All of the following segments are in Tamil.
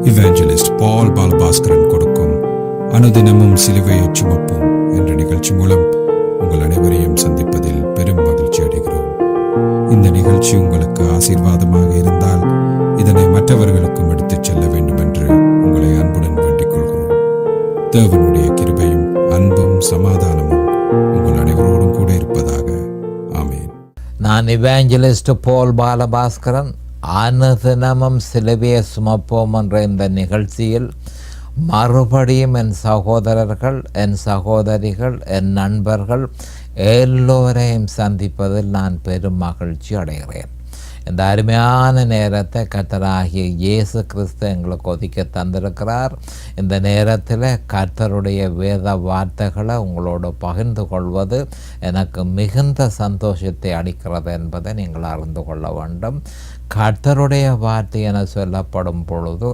இவாஞ்சலிஸ்ட் பால் பாலபாஸ்கரன் கொடுக்கும் அனுதினமும் சிலுவையை சுமப்போம் என்ற நிகழ்ச்சி மூலம் உங்கள் அனைவரையும் சந்திப்பதில் பெரும் மகிழ்ச்சி அடைகிறோம். இந்த நிகழ்ச்சி உங்களுக்கு ஆசீர்வாதமாக இருந்தால் இதனை மற்றவர்களுக்கும் எடுத்துச் செல்ல வேண்டும் என்று உங்களை அன்புடன் வேண்டிக் கொள்கிறோம். தேவனுடைய கிருபையும் அன்பும் சமாதானமும் உங்கள் அனைவரோடும் கூட இருப்பதாக. ஆமேன். நான் இவாஞ்சலிஸ்ட் பால் பாலபாஸ்கரன். அனுதினமும் சிலுவையை சுமப்போம் என்ற இந்த நிகழ்ச்சியில் மறுபடியும் என் சகோதரர்கள், என் சகோதரிகள், என் நண்பர்கள் எல்லோரையும் சந்திப்பதில் நான் பெரும் மகிழ்ச்சி அடைகிறேன். இந்த அருமையான நேரத்தை கர்த்தராகிய இயேசு கிறிஸ்து எங்களுக்கு ஒதுக்கி தந்திருக்கிறார். இந்த நேரத்தில் கர்த்தருடைய வேத வார்த்தைகளை உங்களோடு பகிர்ந்து கொள்வது எனக்கு மிகுந்த சந்தோஷத்தை அளிக்கிறது என்பதை நீங்கள் அறிந்து கொள்ள வேண்டும். கர்த்தருடைய வார்த்தை என சொல்லப்படும் பொழுது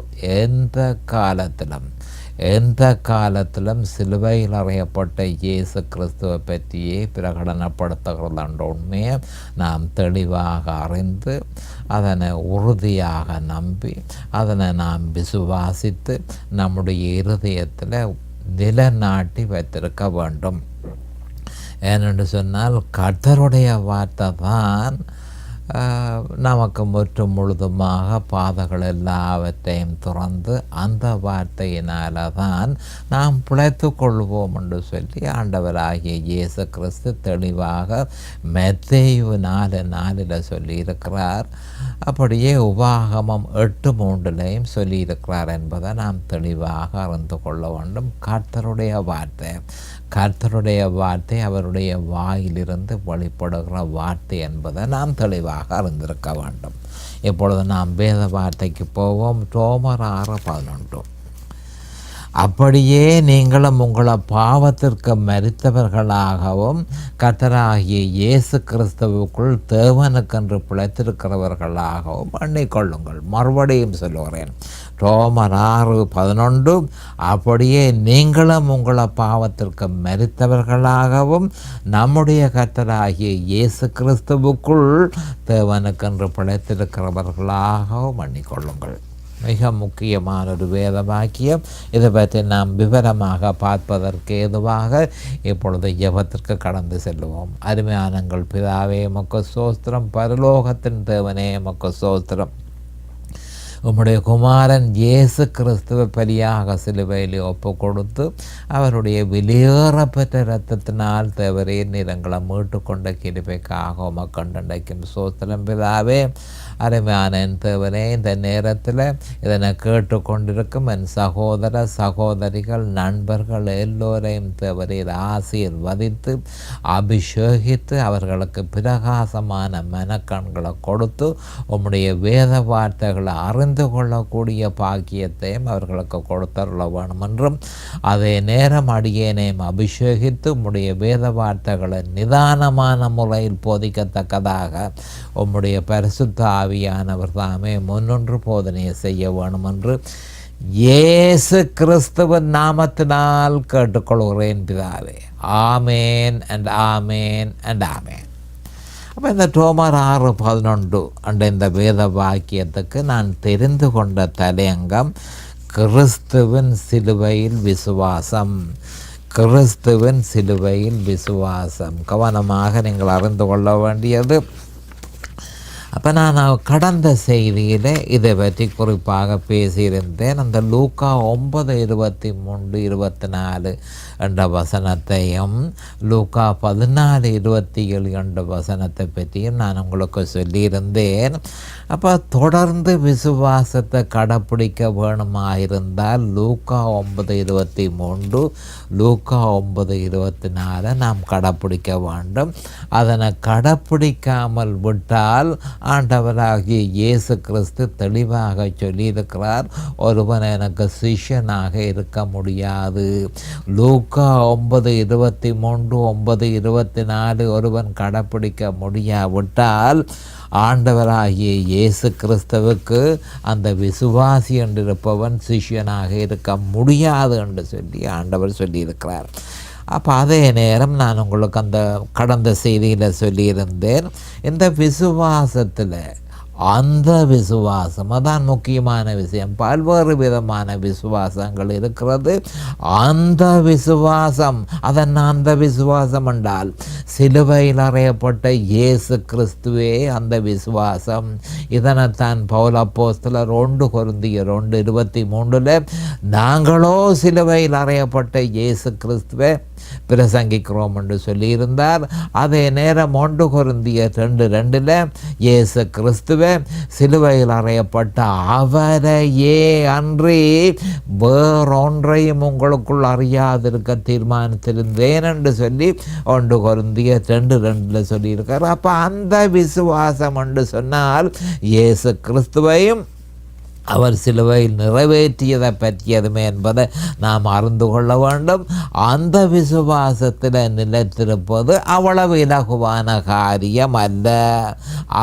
எந்த காலத்திலும் சிலுவையில் அறையப்பட்ட இயேசு கிறிஸ்துவை பற்றியே பிரகடனப்படுத்துகிறது என்ற உண்மையை நாம் தெளிவாக அறிந்து அதனை உறுதியாக நம்பி அதனை நாம் விசுவாசித்து நம்முடைய இருதயத்தில் நிலைநாட்டி வைத்திருக்க வேண்டும். ஏனென்று சொன்னால் கர்த்தருடைய வார்த்தை தான் நமக்கு முற்றும் முழுதுமாக பாதைகள் எல்லாவற்றையும் துறந்து அந்த வார்த்தையினால தான் நாம் பிழைத்து கொள்வோம் என்று சொல்லி ஆண்டவராகிய இயேசு கிறிஸ்து தெளிவாக மத்தேயு 4:4 சொல்லியிருக்கிறார். அப்படியே உபாகமம் 8:3 சொல்லியிருக்கிறார் என்பதை நாம் தெளிவாக அறிந்து கொள்ள வேண்டும். கர்த்தருடைய வார்த்தை அவருடைய வாயிலிருந்து வெளிப்படுகிற வார்த்தை என்பதை நாம் தெளிவாக அறிந்திருக்க வேண்டும். இப்பொழுது நாம் வேத வார்த்தைக்கு போவோம். ரோமர் 6:11. அப்படியே நீங்களும் உங்களை பாவத்திற்கு மரித்தவர்களாகவும் கர்த்தராகிய இயேசு கிறிஸ்துவுக்குள் தேவனுக்கென்று பிழைத்திருக்கிறவர்களாகவும் எண்ணிக்கொள்ளுங்கள். மறுபடியும் சொல்லுகிறேன். ரோமர் 6:11. அப்படியே நீங்களும் உங்களை பாவத்திற்கு மரித்தவர்களாகவும் நம்முடைய கர்த்தராகிய இயேசு கிறிஸ்துவுக்குள் தேவனுக்கென்று பிழைத்திருக்கிறவர்களாகவும் எண்ணிக்கொள்ளுங்கள். மிக முக்கியமான ஒரு வேத வாக்கியம். இதை பற்றி நாம் விவரமாக பார்ப்பதற்கு ஏதுவாக இப்பொழுது ஜெபத்திற்கு கடந்து செல்லுவோம். அருமையானங்கள் பிதாவே உமக்கு ஸ்தோத்திரம். பரலோகத்தின் தேவனே உமக்கு ஸ்தோத்திரம். உம்முடைய குமாரன் இயேசு கிறிஸ்துவ பலியாக சிலுவையில் ஒப்பு கொடுத்து அவருடைய வெளியேறப்பெற்ற இரத்தத்தினால் தேவரே நிறங்களை மீட்டு கொண்ட கிருபைக்காக உமக்கண்டடைக்கும் ஸ்தோத்திரம் பிதாவே. அருமையான என் தேவனே, இந்த நேரத்தில் இதனை கேட்டுக்கொண்டிருக்கும் என் சகோதர சகோதரிகள் நண்பர்கள் எல்லோரையும் தேவரீர் ஆசீர்வதித்து அபிஷேகித்து அவர்களுக்கு பிரகாசமான மனக்கண்களை கொடுத்து உம்முடைய வேத வார்த்தைகளை அறிந்து கொள்ளக்கூடிய பாக்கியத்தையும் அவர்களுக்கு கொடுத்தருள வேணும் என்றும் அதே நேரம் அடியேனையும் அபிஷேகித்து உம்முடைய வேத வார்த்தைகளை நிதானமான முறையில் போதிக்கத்தக்கதாக உம்முடைய பரிசுத்த ஆவியானவர் தாமே முன்னொன்று போதனையை செய்ய வேணும் என்று இயேசு கிறிஸ்துவின் நாமத்தினால் கேட்டுக்கொள்கிறேன் பிதாவே. ஆமேன் அண்ட் ஆமேன் அண்ட் ஆமேன். அப்போ இந்த ரோமர் 6:11 என்ற இந்த வேத வாக்கியத்துக்கு நான் தெரிந்து கொண்ட தலையங்கம் கிறிஸ்துவின் சிலுவையில் விசுவாசம். கிறிஸ்துவின் சிலுவையில் விசுவாசம். கவனமாக நீங்கள் அறிந்து கொள்ள வேண்டியது. அப்போ நான் கடந்த செய்தியில் இதை பற்றி குறிப்பாக பேசியிருந்தேன். அந்த லூக்கா 9:23-24 என்ற வசனத்தையும் லூக்கா 14:27 என்ற வசனத்தை பற்றியும் நான் உங்களுக்கு சொல்லியிருந்தேன். அப்போ தொடர்ந்து விசுவாசத்தை கடைப்பிடிக்க வேணுமாயிருந்தால் லூக்கா 9:23 லூக்கா 9:24 நாம் கடைப்பிடிக்க வேண்டும். அதனை கடைப்பிடிக்காமல் விட்டால் ஆண்டவராகிய இயேசு கிறிஸ்து தெளிவாக சொல்லியிருக்கிறார், ஒருவன் எனக்கு சிஷ்யனாக இருக்க முடியாது. லூக்கா 9:23 9:24 ஒருவன் கடைப்பிடிக்க முடியாவிட்டால் ஆண்டவராகிய இயேசு கிறிஸ்துவுக்கு அந்த விசுவாசி என்றிருப்பவன் சிஷ்யனாக இருக்க முடியாது என்று சொல்லி ஆண்டவர் சொல்லியிருக்கிறார். அப்போ அதே நேரம் நான் உங்களுக்கு அந்த கடந்த செய்தியில் சொல்லியிருந்தேன், இந்த விசுவாசத்தில் அந்த விசுவாசம் அதான் முக்கியமான விஷயம். பல்வேறு விதமான விசுவாசங்கள் இருக்கிறது. அந்த விசுவாசம் அதன் அந்த விசுவாசம் என்றால் சிலுவையில் அறையப்பட்ட இயேசு கிறிஸ்துவே அந்த விசுவாசம். இதனைத்தான் பவுல் அப்போஸ்தலர் 1 கொரிந்தியர் 2:23 நாங்களோ சிலுவையில் அறையப்பட்ட இயேசு கிறிஸ்துவே பிரசங்கிக்கிறோம் என்று சொல்லியிருந்தார். அதே நேரம் 1 கொரிந்தியர் 2:2 இயேசு கிறிஸ்துவே சிலுவையில் அறையப்பட்ட அவரையே அன்றி வேறொன்றையும் உங்களுக்குள் அறியாதிருக்க தீர்மானித்திருந்தேன் என்று சொல்லி 1 கொரிந்தியர் 2:2 சொல்லியிருக்கார். அப்போ அந்த விசுவாசம் என்று சொன்னால் இயேசு கிறிஸ்துவையும் அவர் சிலுவையில் நிறைவேற்றியதை பற்றியதுமே என்பதை நாம் அறிந்து கொள்ள வேண்டும். அந்த விசுவாசத்தில் நிலைத்திருப்பது அவ்வளவு இலகுவான காரியம் அல்ல.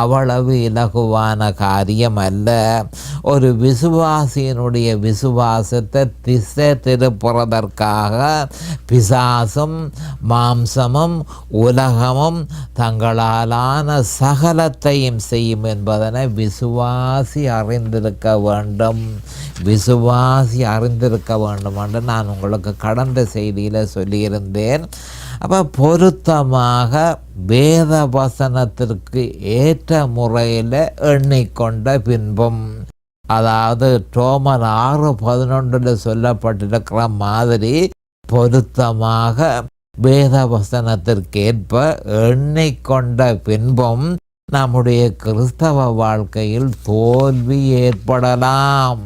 அவ்வளவு இலகுவான காரியம் அல்ல. ஒரு விசுவாசியினுடைய விசுவாசத்தை திசை திருப்புறதற்காக பிசாசும் மாம்சமும் உலகமும் தங்களாலான சகலத்தையும் செய்யும் என்பதனை விசுவாசி அறிந்திருக்க வேண்டும். விசுவாசி அறிந்திருக்க வேண்டும் என்று நான் உங்களுக்கு கடந்த செய்தியில் சொல்லியிருந்தேன். அப்போ பொருத்தமாக வேத வசனத்திற்கு ஏற்ற முறையில் எண்ணிக்கொண்ட பின்பும், அதாவது ரோமர் 6:11 சொல்லப்பட்டிருக்கிற மாதிரி பொருத்தமாக வேத வசனத்திற்கேற்ப எண்ணிக்கொண்ட பின்பும் நம்முடைய கிறிஸ்தவ வாழ்க்கையில் தோல்வி ஏற்படலாம்.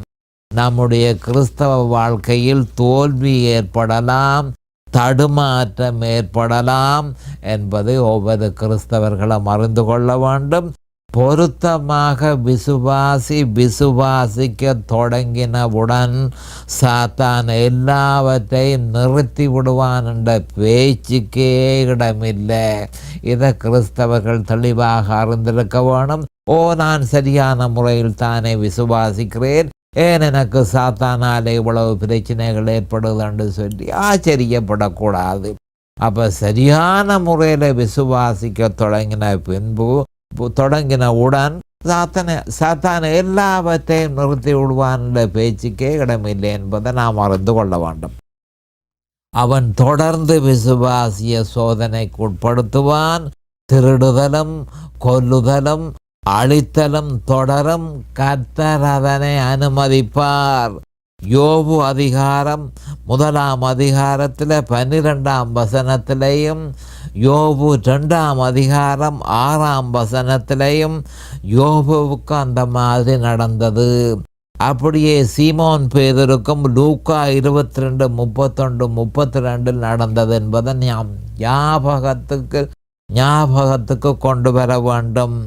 நம்முடைய கிறிஸ்தவ வாழ்க்கையில் தோல்வி ஏற்படலாம், தடுமாற்றம் ஏற்படலாம் என்பதை ஒவ்வொரு கிறிஸ்தவர்களும் அறிந்து கொள்ள வேண்டும். பொருத்தமாக விசுவாசிக்க தொடங்கினவுடன் சாத்தான் எல்லாவற்றையும் நிறுத்தி விடுவான் என்ற பேச்சுக்கே இடமில்லை. இதை கிறிஸ்தவர்கள் தெளிவாக அறிந்திருக்க வேணும். நான் சரியான முறையில் தானே விசுவாசிக்கிறேன், ஏன் எனக்கு சாத்தானாலே இவ்வளவு பிரச்சனைகள் ஏற்படுது என்று சொல்லி ஆச்சரியப்படக்கூடாது. அப்போ சரியான முறையில் விசுவாசிக்க தொடங்கினவுடன் சாத்தான எல்லாவற்றையும் நிறுத்தி விடுவான் என்ற பேச்சுக்கே இடமில்லை என்பதை நாம் அறிந்து கொள்ள வேண்டும். அவன் தொடர்ந்து விசுவாசிய சோதனைக்கு உட்படுத்துவான். திருடுதலும் கொல்லுதலும் அழித்தலும் தொடரும். கர்த்தர் அதனை அனுமதிப்பார். யோபு 1 12 வசனத்திலையும் யோபு 2 6 யோபுவுக்கு அந்த மாதிரி நடந்தது. அப்படியே சீமோன் பேதுருக்கும் லூக்கா 22:31-32 நடந்தது என்பதை ஞாபகத்துக்கு கொண்டு வர வேண்டும்.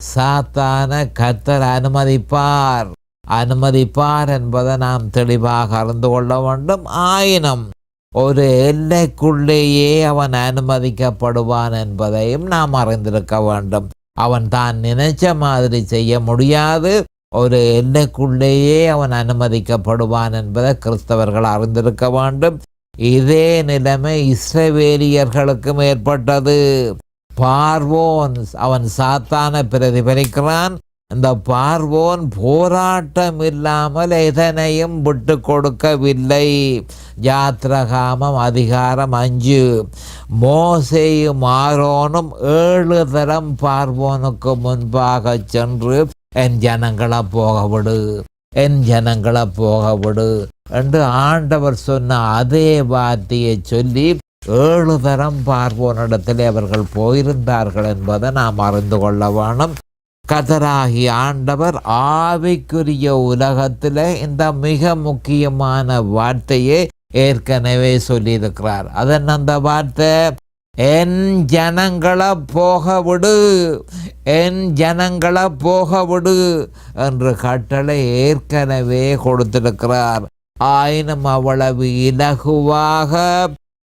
சாத்தான கர்த்தர் அனுமதிப்பார் என்பதை நாம் தெளிவாக அறிந்து கொள்ள வேண்டும். ஆயினும் ஒரு எல்லைக்குள்ளேயே அவன் அனுமதிக்கப்படுவான் என்பதையும் நாம் அறிந்திருக்க வேண்டும். அவன் தான் நினைச்ச மாதிரி செய்ய முடியாது. ஒரு எல்லைக்குள்ளேயே அவன் அனுமதிக்கப்படுவான் என்பதை கிறிஸ்தவர்கள் அறிந்திருக்க வேண்டும். இதே நிலைமை இஸ்ரவேலியர்களுக்கும் ஏற்பட்டது. பார்வோன் அவன் சாத்தானை பிரதிபலிக்கிறான். இந்த பார்வோன் போராட்டம் இல்லாமல் எதனையும் விட்டு கொடுக்கவில்லை. யாத்ராகமம் 5 மோசேயும் ஆரோனும் 7 தரம் பார்வோனுக்கு முன்பாக சென்று என் ஜனங்களை போக விடு என்று ஆண்டவர் சொன்ன அதே வார்த்தையை சொல்லி 7 தரம் பார்வோனிடத்தில் அவர்கள் போயிருந்தார்கள் என்பதை நாம் அறிந்து கொள்ள வேணும். கர்த்தராகிய ஆண்டவர் ஆவிக்குரிய உலகத்தில் இந்த மிக முக்கியமான வார்த்தையை ஏற்கனவே சொல்லியிருக்கிறார். அதன் அந்த வார்த்தை என் ஜனங்களை போக விடு என்று கட்டளை ஏற்கனவே கொடுத்திருக்கிறார். ஆயினும் அவ்வளவு இலகுவாக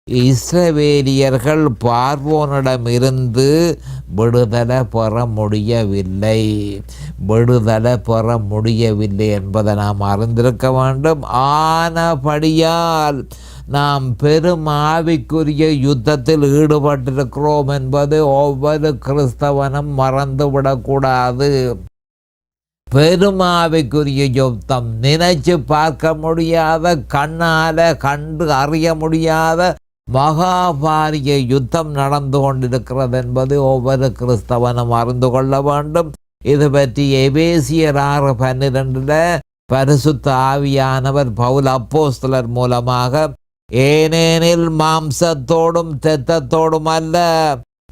இஸ்ரவேலியர்கள் பார்வோனிடமிருந்து விடுதலை பெற முடியவில்லை என்பதை நாம் அறிந்திருக்க வேண்டும். ஆனபடியால் நாம் பெரும் ஆவிக்குரிய யுத்தத்தில் ஈடுபட்டிருக்கிறோம் என்பது ஒவ்வொரு கிறிஸ்தவனும் மறந்துவிடக்கூடாது. பெருமாவைக்குரிய யுத்தம், நினைச்சு பார்க்க முடியாத, கண்ணால கண்டு அறிய முடியாத மகாபாரிய யுத்தம் நடந்து கொண்டிருக்கிறது என்பது ஒவ்வொரு கிறிஸ்தவனும் அறிந்து கொள்ள வேண்டும். இது பற்றி எபேசியர் 6:12 பரிசுத்த ஆவியானவர் பவுல் அப்போஸ்தலர் மூலமாக, ஏனெனில் மாம்சத்தோடும் இரத்தத்தோடும் அல்ல,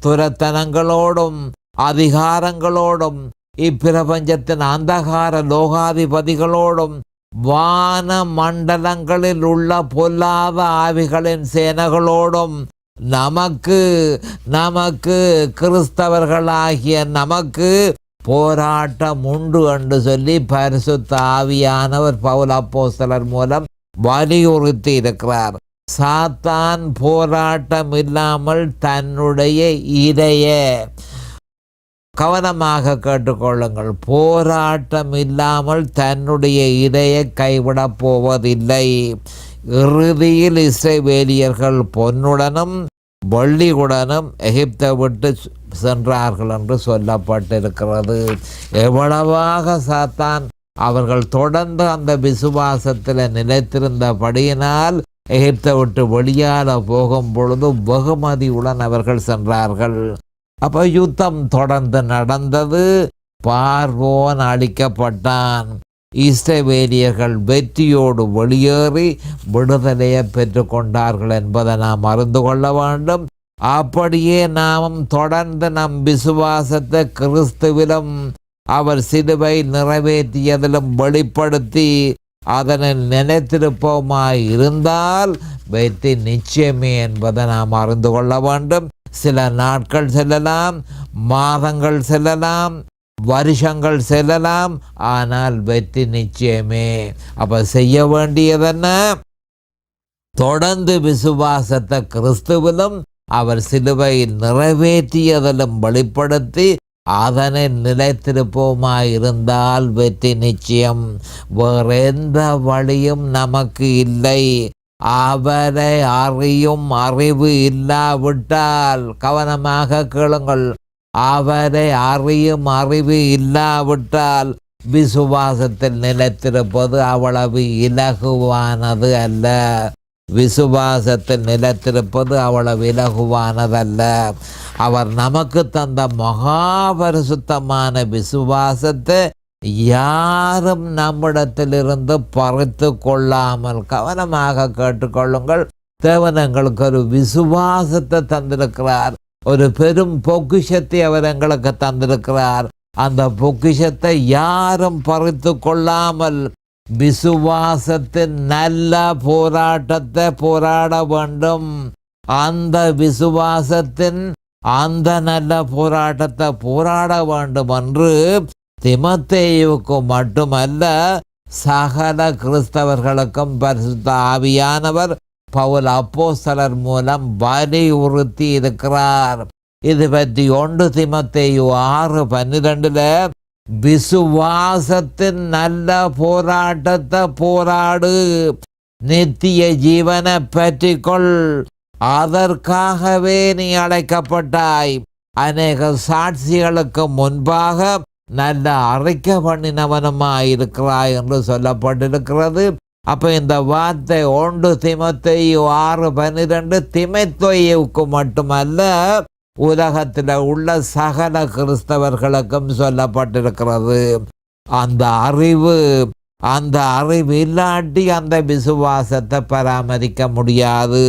துரத்தனங்களோடும் அதிகாரங்களோடும் இப்பிரபஞ்சத்தின் அந்தகார லோகாதிபதிகளோடும் வான மண்டலங்களில் உள்ள பொல்லாத ஆவிகளின் சேனைகளோடும் நமக்கு கிறிஸ்தவர்களாகிய நமக்கு போராட்டம் உண்டு என்று சொல்லி பரிசுத்த ஆவியானவர் பவுல் அப்போஸ்தலர் மூலம் வலியுறுத்தி இருக்கிறார். சாத்தான் போராட்டம் இல்லாமல் தன்னுடைய இடைய, கவனமாக கேட்டுக்கொள்ளுங்கள், போராட்டம் இல்லாமல் தன்னுடைய இடையை கைவிடப் போவதில்லை. இறுதியில் இஸ்ரவேலியர்கள் பொன்னுடனும் வெள்ளியுடனும் எகிப்தை விட்டு சென்றார்கள் என்று சொல்லப்பட்டிருக்கிறது. எவ்வளவாக சாத்தான் அவர்கள் தொடர்ந்து அந்த விசுவாசத்தில் நிலைத்திருந்தபடியினால் எகிப்தை விட்டு வெளியால போகும் பொழுது வெகுமதியுடன் அவர்கள் சென்றார்கள். அப்போ யுத்தம் தொடர்ந்து நடந்தது. பார்வோன் அழிக்கப்பட்டான். இஸ்ரவேலியர்கள் வெற்றியோடு வெளியேறி விடுதலையை பெற்றுக்கொண்டார்கள் என்பதை நாம் அறிந்து கொள்ள வேண்டும். அப்படியே நாம் தொடர்ந்து நம் விசுவாசத்தை கிறிஸ்துவிலும் அவர் சிலுவை நிறைவேற்றியதிலும் வெளிப்படுத்தி அதனை நினைத்திருப்போமாய் இருந்தால் வெற்றி நிச்சயமே என்பதை நாம் அறிந்து கொள்ள வேண்டும். சில நாட்கள் செல்லலாம், மாதங்கள் செல்லலாம், வருஷங்கள் செல்லலாம், ஆனால் வெற்றி நிச்சயமே. அப்ப செய்ய வேண்டியதென்ன? தொடர்ந்து விசுவாசத்தை கிறிஸ்துவிலும் அவர் சிலுவையில் நிறைவேற்றியதிலும் வெளிப்படுத்தி அதனை நிலைத்திருப்போமாயிருந்தால் வெற்றி நிச்சயம். வேற எந்த வழியும் நமக்கு இல்லை. அவரை அறியும் அறிவு இல்லாவிட்டால், கவனமாக கேளுங்கள், அவரை அறியும் அறிவு இல்லாவிட்டால் விசுவாசத்தில் நிலைத்திருப்பது அவ்வளவு இலகுவானது அல்ல. விசுவாசத்தில் நிலைத்திருப்பது அவ்வளவு இலகுவானதல்ல. அவர் நமக்கு தந்த மகாபரிசுத்தமான விசுவாசத்தை யாரும் நம்மிடத்திலிருந்து பறித்து கொள்ளாமல், கவனமாக கேட்டுக்கொள்ளுங்கள், தேவன் எங்களுக்கு ஒரு விசுவாசத்தை தந்திருக்கிறார். ஒரு பெரும் பொக்கிஷத்தை அவர் எங்களுக்கு தந்திருக்கிறார். அந்த பொக்கிஷத்தை யாரும் பறித்து கொள்ளாமல் விசுவாசத்தின் நல்ல போராட்டத்தை போராட வேண்டும். அந்த விசுவாசத்தின் அந்த நல்ல போராட்டத்தை போராட வேண்டும் என்று தீமோத்தேயுவுக்கு மட்டுமல்ல, சகல கிறிஸ்தவர்களுக்கும் பரிசுத்த ஆவியானவர் பவுல் அப்போஸ்தலர் மூலம் வலியுறுத்தி இருக்கிறார். இது பற்றி 1 தீமோத்தேயு 6:12 விசுவாசத்தின் நல்ல போராட்டத்தை போராடு, நித்திய ஜீவனை பற்றிக்கொள், அதற்காகவே நீ அழைக்கப்பட்டாய், அநேக சாட்சிகளுக்கு முன்பாக நல்ல அறிக்கை பண்ணினவனுமாயிருக்கிறாய் என்று சொல்லப்பட்டிருக்கிறது. அப்போ இந்த வார்த்தை 1 தீமோத்தேயு 6:12 தீமோத்தேயுவுக்கு மட்டுமல்ல, உலகத்தில் உள்ள சகல கிறிஸ்தவர்களுக்கும் சொல்லப்பட்டிருக்கிறது. அந்த அறிவு இல்லாட்டி அந்த விசுவாசத்தை பராமரிக்க முடியாது.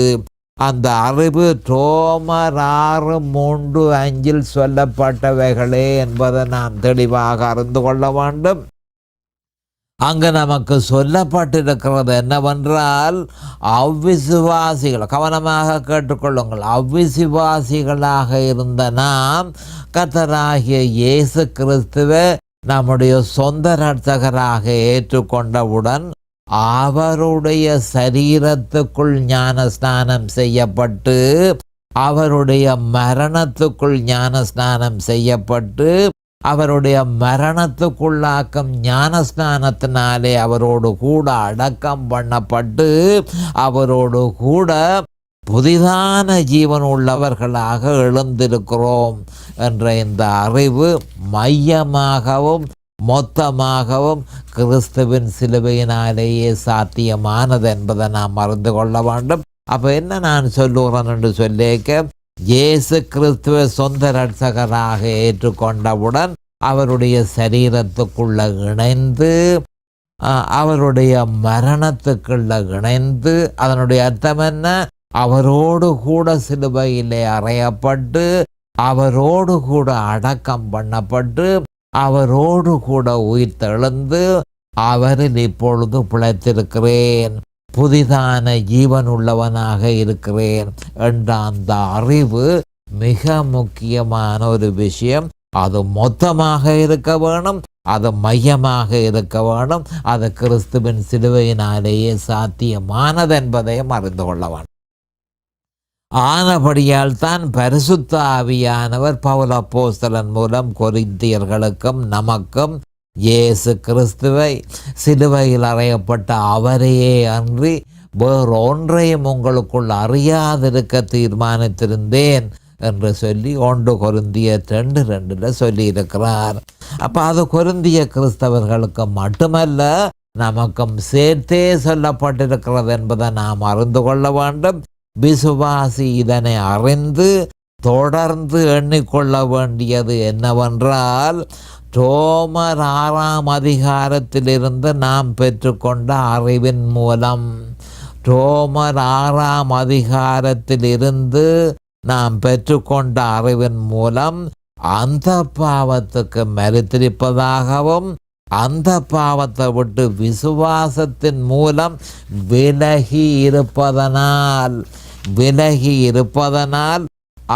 அந்த அறிவு ரோமர் 6:3-5 சொல்லப்பட்டவைகளே என்பதை நாம் தெளிவாக அறிந்து கொள்ள வேண்டும். அங்கு நமக்கு சொல்லப்பட்டிருக்கிறது என்னவென்றால், அவ்விசுவாசிகள், கவனமாக கேட்டுக்கொள்ளுங்கள், அவ்விசுவாசிகளாக இருந்த நாம் கர்த்தராகிய இயேசு கிறிஸ்துவை நம்முடைய சொந்த இரட்சகராக ஏற்றுக்கொண்டவுடன் அவருடைய சரீரத்துக்குள் ஞானஸ்நானம் செய்யப்பட்டு, அவருடைய மரணத்துக்குள் ஞானஸ்நானம் செய்யப்பட்டு, அவருடைய மரணத்துக்குள்ளாக்கும் ஞானஸ்நானத்தினாலே அவரோடு கூட அடக்கம் பண்ணப்பட்டு, அவரோடு கூட புதிதான ஜீவன் உள்ளவர்களாக எழுந்திருக்கிறோம் என்ற இந்த அறிவு மையமாகவும் மொத்தமாகவும் கிறிஸ்துவின் சிலுவையினாலேயே சாத்தியமானது என்பதை நாம் அறிந்து கொள்ள வேண்டும். அப்போ என்ன நான் சொல்லுகிறேன் என்று சொல்லிக்க, இயேசு கிறிஸ்துவை சொந்த இரட்சகராக ஏற்றுக்கொண்டவுடன் அவருடைய சரீரத்துக்குள்ள இணைந்து அவருடைய மரணத்துக்குள்ள இணைந்து, அதனுடைய அர்த்தம் என்ன? அவரோடு கூட சிலுவையிலே அறையப்பட்டு, அவரோடு கூட அடக்கம் பண்ணப்பட்டு, அவரோடு கூட உயிர் தெழுந்து, அவரில் இப்பொழுது பிழைத்திருக்கிறேன், புதிதான ஜீவன் உள்ளவனாக இருக்கிறேன் என்ற அந்த அறிவு மிக முக்கியமான ஒரு விஷயம். அது மொத்தமாக இருக்க வேணும், அது மையமாக இருக்க வேணும். அது கிறிஸ்துவின் சிலுவையினாலேயே சாத்தியமானது என்பதையும் அறிந்து கொள்ள வேண்டும். ஆனபடியால் தான் பரிசுத்த ஆவியானவர் பவுல் அப்போஸ்தலன் மூலம் கொரிந்தியர்களுக்கும் நமக்கும் இயேசு கிறிஸ்துவை சிலுவையில் அறையப்பட்ட அவரையே அன்றி வேறொன்றையும் உங்களுக்குள் அறியாதிருக்க தீர்மானித்திருந்தேன் என்று சொல்லி 1 கொரிந்தியர் 2:2 சொல்லியிருக்கிறார். அப்போ அது கொரிந்திய கிறிஸ்தவர்களுக்கு மட்டுமல்ல, நமக்கும் சேர்த்தே சொல்லப்பட்டிருக்கிறது என்பதை நாம் அறிந்து கொள்ள வேண்டும். விசுவாசி இதனை அறிந்து தொடர்ந்து எண்ணிக்கொள்ள வேண்டியது என்னவென்றால், ரோமர் 6ஆம் அதிகாரத்திலிருந்து நாம் பெற்றுக்கொண்ட அறிவின் மூலம், ரோமர் 6ஆம் அதிகாரத்திலிருந்து நாம் பெற்றுக்கொண்ட அறிவின் மூலம் அந்த பாவத்துக்கு மரித்திருப்பதாகவும், அந்த பாவத்தை விட்டு விசுவாசத்தின் மூலம் விலகி இருப்பதனால்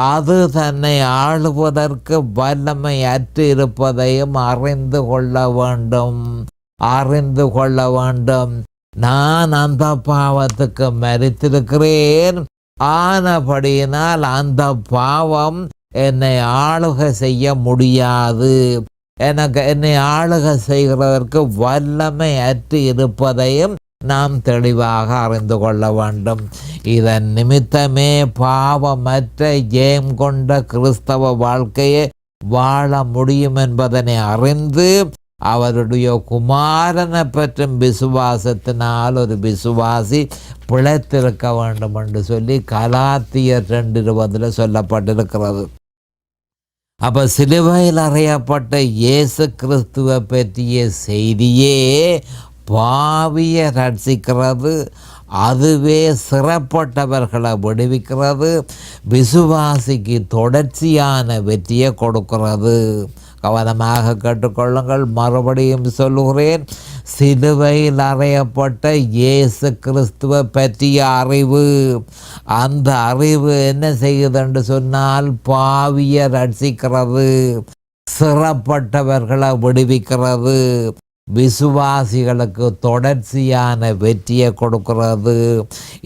அது தன்னை ஆளுவதற்கு வல்லமை அற்று இருப்பதையும் அறிந்து கொள்ள வேண்டும். நான் அந்த பாவத்துக்கு மரித்திருக்கிறேன், ஆனபடியினால் அந்த பாவம் என்னை ஆளுகை செய்ய முடியாது, என்னை ஆளுகை செய்கிறதற்கு வல்லமை அற்று இருப்பதையும் நாம் தெளிவாக அறிந்து கொள்ள வேண்டும். இதன் நிமித்தமே பாவமற்ற ஜெயம் கொண்ட கிறிஸ்தவ வாழ்க்கையை வாழ முடியும் என்பதனை அறிந்து, அவருடைய குமாரனை பற்றும் விசுவாசத்தினால் ஒரு விசுவாசி பிழைத்திருக்க வேண்டும் என்று சொல்லி கலாத்தியர் 2:20 சொல்லப்பட்டிருக்கிறது. அப்போ சிலுவையில் அறையப்பட்ட இயேசு கிறிஸ்துவை பற்றிய செய்தியே பாவியை ரட்சிக்கிறது, அதுவே சிறப்பட்டவர்களை விடுவிக்கிறது, விசுவாசிக்கு தொடர்ச்சியான வெற்றியை கொடுக்கிறது. கவனமாக கேட்டுக்கொள்ளுங்கள், மறுபடியும் சொல்லுகிறேன். சிலுவையில் அறையப்பட்ட இயேசு கிறிஸ்துவை பற்றிய அறிவு, அந்த அறிவு என்ன செய்யுது என்று சொன்னால், பாவியை ரட்சிக்கிறது, சிறப்பட்டவர்களை விடுவிக்கிறது, விசுவாசிகளுக்கு தொடர்ச்சியான வெற்றியை கொடுக்கிறது.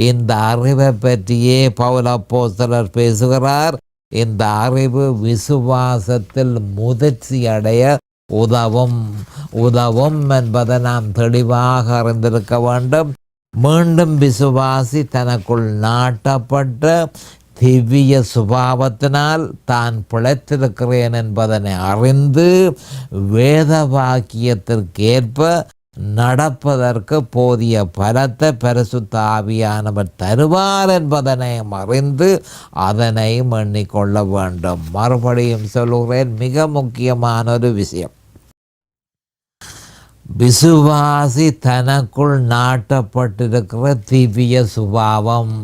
இந்த அறிவை பற்றியே பவுல் அப்போஸ்தலர் பேசுகிறார். இந்த அறிவு விசுவாசத்தில் முதிர்ச்சி அடைய உதவும் என்பதை நாம் தெளிவாக அறிந்திருக்க வேண்டும். மீண்டும் விசுவாசி தனக்குள் நாட்டப்பட்ட திவ்ய சுபாவத்தினால் தான் பிழைத்திருக்கிறேன் என்பதனை அறிந்து வேத வாக்கியத்திற்கேற்ப நடப்பதற்கு போதிய பலத்தை பரிசுத்த ஆவியானவர் தருவார் என்பதனை அறிந்து அதனையும் எண்ணிக்கொள்ள வேண்டும். மறுபடியும் சொல்லுகிறேன், மிக முக்கியமான ஒரு விஷயம், விசுவாசி தனக்குள் நாட்டப்பட்டிருக்கிற திவ்ய சுபாவம்,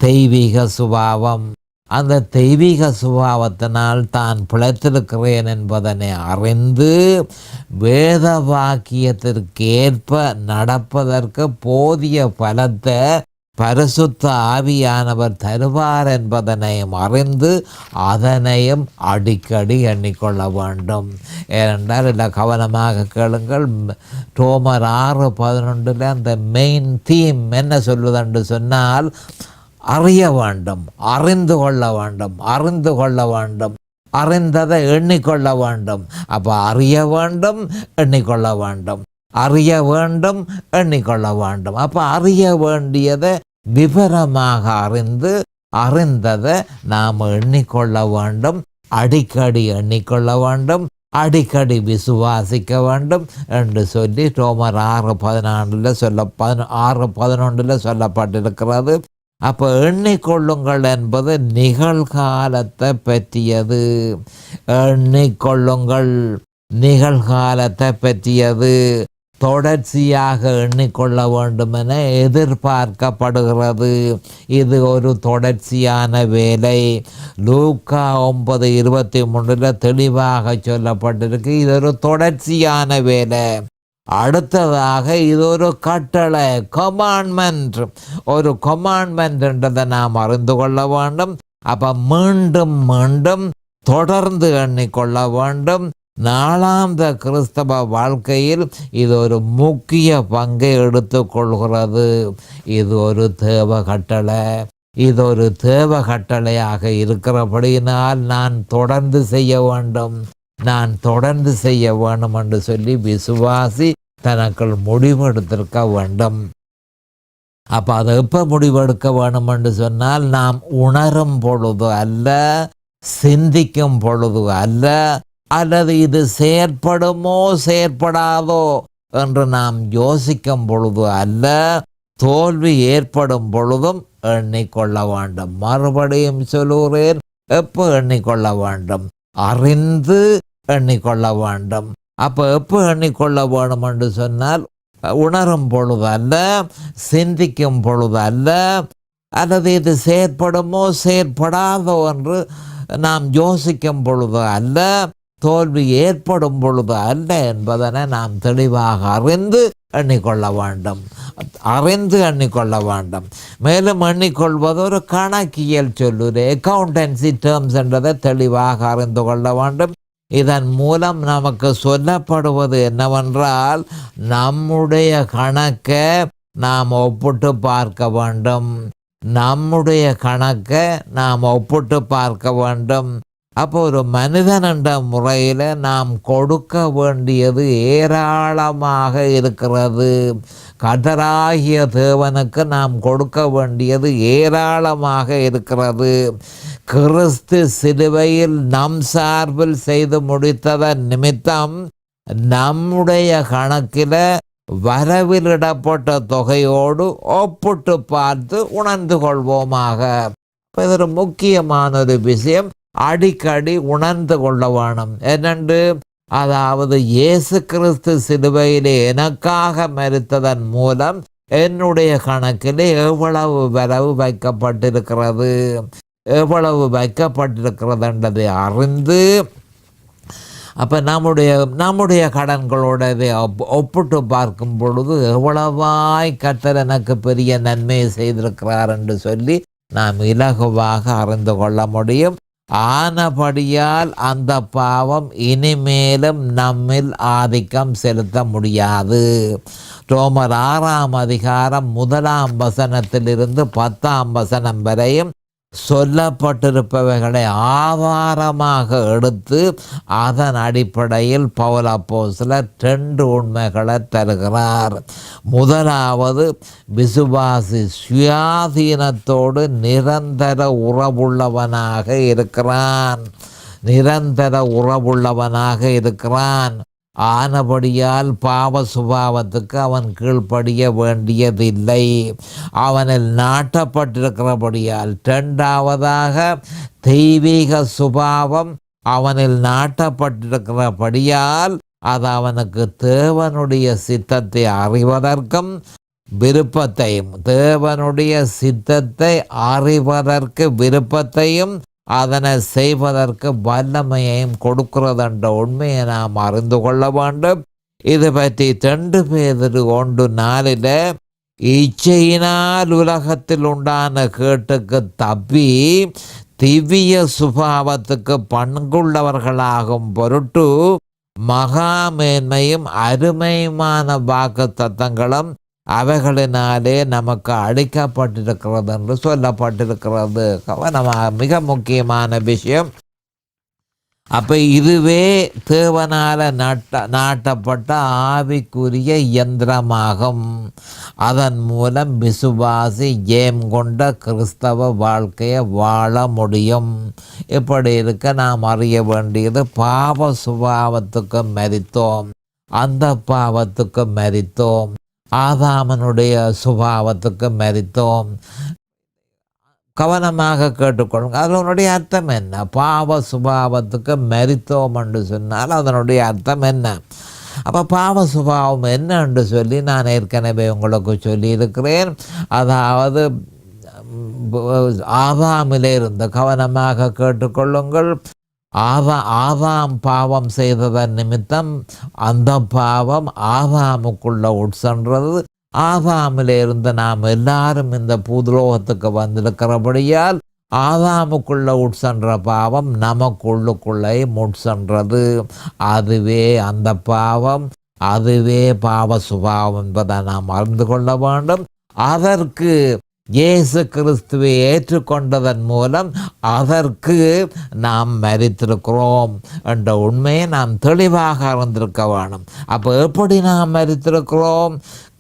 தெய்வீக சுபாவம், அந்த தெய்வீக சுபாவத்தினால் தான் பிழைத்திருக்கிறேன் என்பதனை அறிந்து வேத வாக்கியத்திற்கேற்ப நடப்பதற்கு போதிய பலத்தை பரிசுத்த ஆவியானவர் தருவார் என்பதனையும் அறிந்து அதனையும் அடிக்கடி எண்ணிக்கொள்ள வேண்டும். ஏனென்றால் இல்லை, கவனமாக கேளுங்கள். ரோமர் 6:11 அந்த மெயின் தீம் என்ன சொல்லுதென்று சொன்னால், அறிய வேண்டும், அறிந்து கொள்ள வேண்டும், அறிந்ததை எண்ணிக்கொள்ள வேண்டும். அப்போ அறிய வேண்டும், எண்ணிக்கொள்ள வேண்டும், அறிய வேண்டும், எண்ணிக்கொள்ள வேண்டும். அப்போ அறிய வேண்டியதை விவரமாக அறிந்ததை நாம் எண்ணிக்கொள்ள வேண்டும், அடிக்கடி எண்ணிக்கொள்ள வேண்டும். அடிக்கடி விசுவாசிக்க வேண்டும் என்று சொல்லி ரோமர் 6:11 சொல்லப்பட்டிருக்கிறது. அப்போ எண்ணிக்கொள்ளுங்கள் என்பது நிகழ்காலத்தை பற்றியது. எண்ணிக்கொள்ளுங்கள் நிகழ்காலத்தை பற்றியது. தொடர்ச்சியாக எண்ணிக்கொள்ள வேண்டும் என எதிர்பார்க்கப்படுகிறது. இது ஒரு தொடர்ச்சியான வேலை. லூக்கா 9:23 தெளிவாக சொல்லப்பட்டிருக்கு. இது ஒரு தொடர்ச்சியான வேலை. அடுத்ததாக இது ஒரு கட்டளை, கமாண்ட்மெண்ட். ஒரு கமாண்ட்மெண்ட் என்றதை நாம் அறிந்து கொள்ள வேண்டும். அப்போ மீண்டும் மீண்டும் தொடர்ந்து எண்ணிக்கொள்ள வேண்டும். நாளாந்த கிறிஸ்தவ வாழ்க்கையில் இது ஒரு முக்கிய பங்கை எடுத்துக்கொள்கிறது. இது ஒரு தேவ கட்டளை. இது ஒரு தேவ கட்டளையாக இருக்கிறபடியினால் நான் தொடர்ந்து செய்ய வேண்டும் என்று சொல்லி விசுவாசி தனக்குள் முடிவெடுத்திருக்க வேண்டும். அப்போ அதை எப்போ முடிவெடுக்க வேண்டும் என்று சொன்னால், நாம் உணரும் பொழுது அல்ல, சிந்திக்கும் பொழுது அல்ல, அல்லது இது செயற்படுமோ செயற்படாதோ என்று நாம் யோசிக்கும் பொழுது அல்ல, தோல்வி ஏற்படும் பொழுதும் எண்ணிக்கொள்ள வேண்டும். மறுபடியும் சொல்லுகிறேன், எப்போ எண்ணிக்கொள்ள வேண்டும்? அறிந்து எண்ணிக்கொள்ள வேண்டும். அப்போ எப்போ எண்ணிக்கொள்ள வேண்டும் என்று சொன்னால், உணரும் பொழுது அல்ல, சிந்திக்கும் பொழுது அல்ல, அல்லது இது செயற்படுமோ செயற்படாதோ என்று நாம் யோசிக்கும் பொழுது அல்ல, தோல்வி ஏற்படும் பொழுது அல்ல என்பதனை நாம் தெளிவாக அறிந்து எண்ணிக்கொள்ள வேண்டும். மேலும் எண்ணிக்கொள்வது ஒரு கணக்கியல் சொல்லுது, அக்கௌண்டன்சி டேர்ம்ஸ் என்றதை தெளிவாக அறிந்து கொள்ள வேண்டும். இதன் மூலம் நமக்கு சொல்லப்படுவது என்னவென்றால், நம்முடைய கணக்கை நாம் ஒப்பிட்டு பார்க்க வேண்டும். அப்போ ஒரு மனிதன் என்ற முறையில் நாம் கொடுக்க வேண்டியது ஏராளமாக இருக்கிறது. கர்த்தராகிய தேவனுக்கு நாம் கொடுக்க வேண்டியது ஏராளமாக இருக்கிறது. கிறிஸ்து சிலுவையில் நம் சார்பில் செய்து முடித்ததன் நிமித்தம் நம்முடைய கணக்கில் வரவிலிடப்பட்ட தொகையோடு ஒப்பிட்டு பார்த்து உணர்ந்து கொள்வோமாக. இது ஒரு முக்கியமான ஒரு விஷயம். அடிக்கடி உணர்ந்து கொள்ள வேணும். என்னென்று, அதாவது இயேசு கிறிஸ்து சிலுவையிலே எனக்காக மரித்ததன் மூலம் என்னுடைய கணக்கிலே எவ்வளவு வரவு வைக்கப்பட்டிருக்கிறது என்றதை அறிந்து, அப்போ நம்முடைய கடன்களோட இதை ஒப்பிட்டு பார்க்கும் பொழுது எவ்வளவாய் கர்த்தர் எனக்கு பெரிய நன்மையை செய்திருக்கிறார் என்று சொல்லி நாம் இலகுவாக அறிந்து கொள்ள முடியும். ஆனபடியால் அந்த பாவம் இனிமேலும் நம்மில் ஆதிக்கம் செலுத்த முடியாது. ரோமர் 6:1 10 வரையும் சொல்லப்பட்டிருப்பவைகளை ஆதாரமாக எடுத்து அதன் அடிப்படையில் பவுல் அப்போஸ்தலர் 2 உண்மைகளை தருகிறார். முதலாவது, விசுவாசி சுயாதீனத்தோடு நிரந்தர உறவுள்ளவனாக இருக்கிறான். ஆனபடியால் பாவ சுபாவத்துக்கு அவன் கீழ்ப்படிய வேண்டியதில்லை. அவனில் நாட்டப்பட்டிருக்கிறபடியால். 2வது, தெய்வீக சுபாவம் அவனில் நாட்டப்பட்டிருக்கிறபடியால் அது அவனுக்கு தேவனுடைய சித்தத்தை அறிவதற்கும் விருப்பத்தையும் அதனை செய்வதற்கு வல்லமையையும் கொடுக்கிறது என்ற உண்மையை நாம் அறிந்து கொள்ள வேண்டும். இது பற்றி 2 பேதுரு 1:4 இச்சையினால் உலகத்தில் உண்டான கேட்டுக்கு தப்பி திவ்ய சுபாவத்துக்கு பண்புள்ளவர்களாகும் பொருட்டு மகாமேன்மையும் அருமையுமான வாக்கு தத்தங்களும் அவைகளினாலே நமக்கு அளிக்கப்பட்டிருக்கிறது என்று சொல்லப்பட்டிருக்கிறது. மிக முக்கியமான விஷயம். அப்போ இதுவே தேவனால் நாட்டப்பட்ட ஆவிக்குரிய இயந்திரமாகும். அதன் மூலம் விசுவாசி ஜெயம் கொண்ட கிறிஸ்தவ வாழ்க்கையை வாழ முடியும். இப்படி இருக்க நாம் அறிய வேண்டியது, பாவ சுபாவத்துக்கு மரித்தோம், அந்த பாவத்துக்கு மரித்தோம், ஆதாமனுடைய சுபாவத்துக்கு மரித்தோம். கவனமாக கேட்டுக்கொள்ளுங்க. அதனுடைய அர்த்தம் என்ன? பாவ சுபாவத்துக்கு மரித்தோம் என்று சொன்னால் அதனுடைய அர்த்தம் என்ன? அப்போ பாவ சுபாவம் என்ன என்று சொல்லி நான் ஏற்கனவே உங்களுக்கு சொல்லியிருக்கிறேன். அதாவது ஆதாமிலே இருந்த, கவனமாக கேட்டுக்கொள்ளுங்கள், ஆதாம் பாவம் செய்ததன் நிமித்தம் அந்த பாவம் ஆதாமுக்குள்ள உட்சென்றது. ஆதாமிலே இருந்து நாம் எல்லாரும் இந்த பூதுலோகத்துக்கு வந்திருக்கிறபடியால் ஆதாமுக்குள்ள உட்சென்ற பாவம் நமக்குள்ளுக்குள்ளே முட்சென்றது. அதுவே அந்த பாவம், அதுவே பாவ சுபாவம் என்பதை நாம் அறிந்து கொள்ள வேண்டும். அதற்கு இயேசு கிறிஸ்துவை ஏற்றுக்கொண்டதன் மூலம் அதற்கு நாம் மரித்திருக்கிறோம் என்ற உண்மையை நாம் தெளிவாக அறிந்திருக்க வேண்டும். அப்போ எப்படி நாம் மரித்திருக்கிறோம்?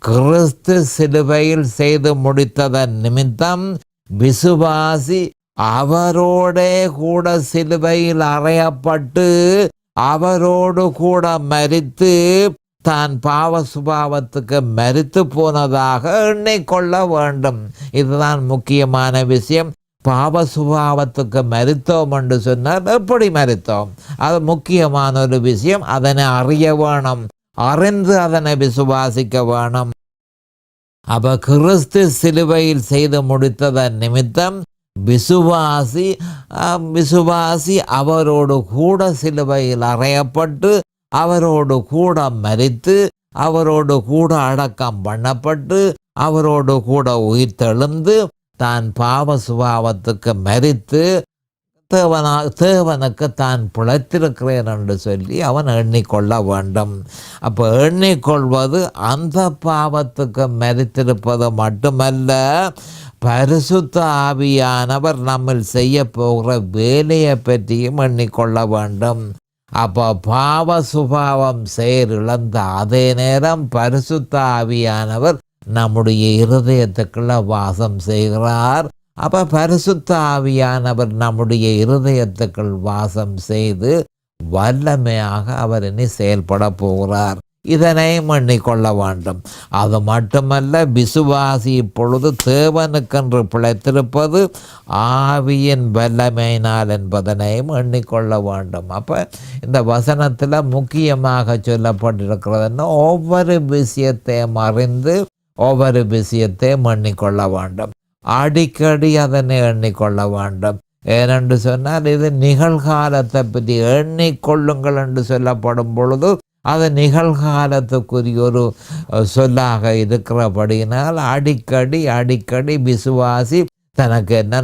கிறிஸ்து சிலுவையில் செய்து முடித்ததன் நிமித்தம் விசுவாசி அவரோடே கூட சிலுவையில் அறையப்பட்டு அவரோடு கூட மரித்து தான் பாவ சுபாவத்துக்கு மரித்து போனதாக எண்ணிக்கொள்ள வேண்டும். இதுதான் முக்கியமான விஷயம். பாவ சுபாவத்துக்கு மரித்தோம் என்று சொன்னால் எப்படி மரித்தோம்? அது முக்கியமான ஒரு விஷயம். அதனை அறிய வேணும், அறிந்து அதனை விசுவாசிக்க வேணும். அப்ப கிறிஸ்து சிலுவையில் செய்து முடித்ததன் நிமித்தம் விசுவாசி அவரோடு கூட சிலுவையில் அறையப்பட்டு அவரோடு கூட மரித்து அவரோடு கூட அடக்கம் பண்ணப்பட்டு அவரோடு கூட உயிர்த்தெழுந்து தான் பாவ சுபாவத்துக்கு மரித்து தேவனுக்கு தான் பிழைத்திருக்கிறேன் என்று சொல்லி அவன் எண்ணிக்கொள்ள வேண்டும். அப்போ எண்ணிக்கொள்வது அந்த பாவத்துக்கு மரித்திருப்பது மட்டுமல்ல, பரிசுத்த ஆவியானவர் நம்மில் செய்ய போகிற வேலையை பற்றியும் எண்ணிக்கொள்ள வேண்டும். அப்போ பாவ சுபாவம் செயலிழந்த அதே நேரம் பரிசுத்த ஆவியானவர் நம்முடைய இருதயத்துக்குள்ள வாசம் செய்கிறார். அப்போ பரிசுத்த ஆவியானவர் நம்முடைய இருதயத்துக்குள் வாசம் செய்து வல்லமையாக அவர் இனி செயல்பட போகிறார். இதனையும் எண்ணிக்கொள்ள வேண்டும். அது மட்டுமல்ல, விசுவாசி இப்பொழுது தேவனுக்கென்று பிழைத்திருப்பது ஆவியின் வல்லமையினால் என்பதனையும் எண்ணிக்கொள்ள வேண்டும். அப்போ இந்த வசனத்தில் முக்கியமாக சொல்லப்பட்டிருக்கிறதுன்னா, ஒவ்வொரு விஷயத்தையும் அறிந்து ஒவ்வொரு விஷயத்தையும் எண்ணிக்கொள்ள வேண்டும். அடிக்கடி அதனை எண்ணிக்கொள்ள வேண்டும். ஏனென்று சொன்னால் இது நிகழ்காலத்தை பற்றி எண்ணிக்கொள்ளுங்கள் என்று சொல்லப்படும் பொழுது அது நிகழ்காலத்துக்குரிய ஒரு சொல்லாக இருக்கிறபடியினால் அடிக்கடி விசுவாசி தனக்கு என்ன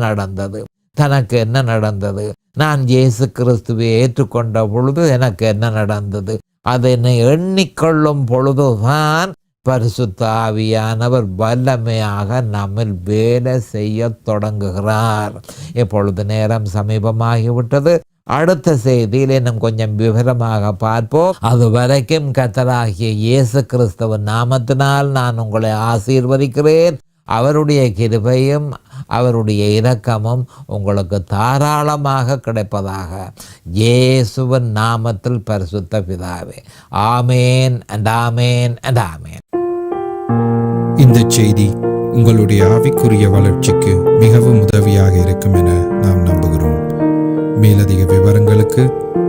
நடந்தது, நான் இயேசு கிறிஸ்துவை ஏற்றுக்கொண்ட பொழுது எனக்கு என்ன நடந்தது, அதனை எண்ணிக்கொள்ளும் பொழுதுதான் பரிசுத்த ஆவியானவர் வல்லமையாக நம்மில் வேலை செய்ய தொடங்குகிறார். இப்பொழுது நேரம் சமீபமாகிவிட்டது. அடுத்த செய்தியில் இன்னும் கொஞ்சம் விவரமாக பார்ப்போம். அது வரைக்கும் கர்த்தராகிய இயேசு கிறிஸ்துவின் நாமத்தினால் நான் உங்களை ஆசீர்வதிக்கிறேன். அவருடைய கிருபையும் அவருடைய இரக்கமும் உங்களுக்கு தாராளமாக கிடைப்பதாக இயேசுவின் நாமத்தில் பரிசுத்த பிதாவே. ஆமேன் அண்ட் ஆமேன் அண்ட் ஆமேன். இந்த செய்தி உங்களுடைய ஆவிக்குரிய வளர்ச்சிக்கு மிகவும் உதவியாக இருக்கும் என நாம் நம்புகிறோம். மேலதிக விவரங்களுக்கு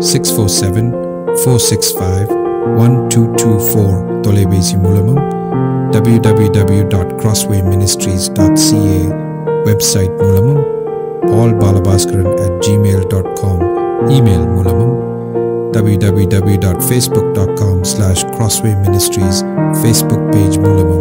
647-465-1224 தொலைபேசி மூலமும் www.crosswayministries.ca வெப்சைட் மூலமும் paulbalabhaskaran@gmail.com இமெயில் மூலமும் www.facebook.com/crosswayministries ஃபேஸ்புக் பேஜ் மூலமும்